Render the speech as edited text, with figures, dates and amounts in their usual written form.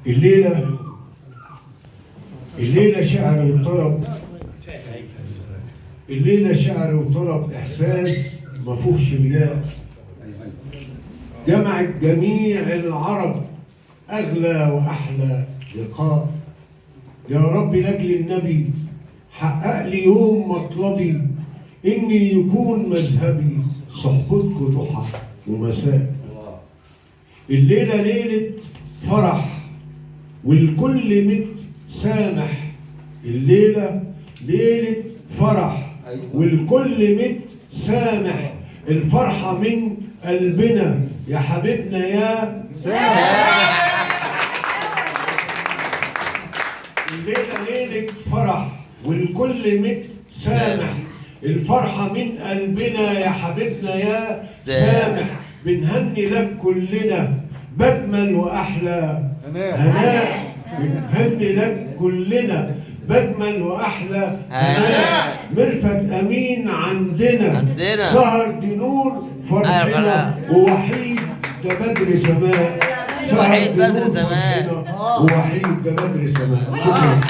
الليلة شعر وطرب، الليلة شعر وطرب إحساس مفهوش رياء، جمعت جميع العرب أغلى وأحلى لقاء. يا رب لأجل النبي حقق لي يوم مطلبي، إني يكون مذهبي صحبتكم ضحى ومساء. الليلة ليلة فرح والكل متسامح، الليلة ليلة فرح والكل متسامح، الفرحة من قلبنا يا حبيبنا يا سامح. الليلة ليلة فرح والكل متسامح، الفرحة من قلبنا يا حبيبنا يا سامح. بنهني لك كلنا بجمل وأحلى هناء، بنهني لك كلنا بجمل وأحلى هناء. مرفت أمين عندنا سهر دي نور فرحنا، ووحيد ده بدر سماء، وحيد بدر زمان، ووحيد ده بدر سماء. شكرا.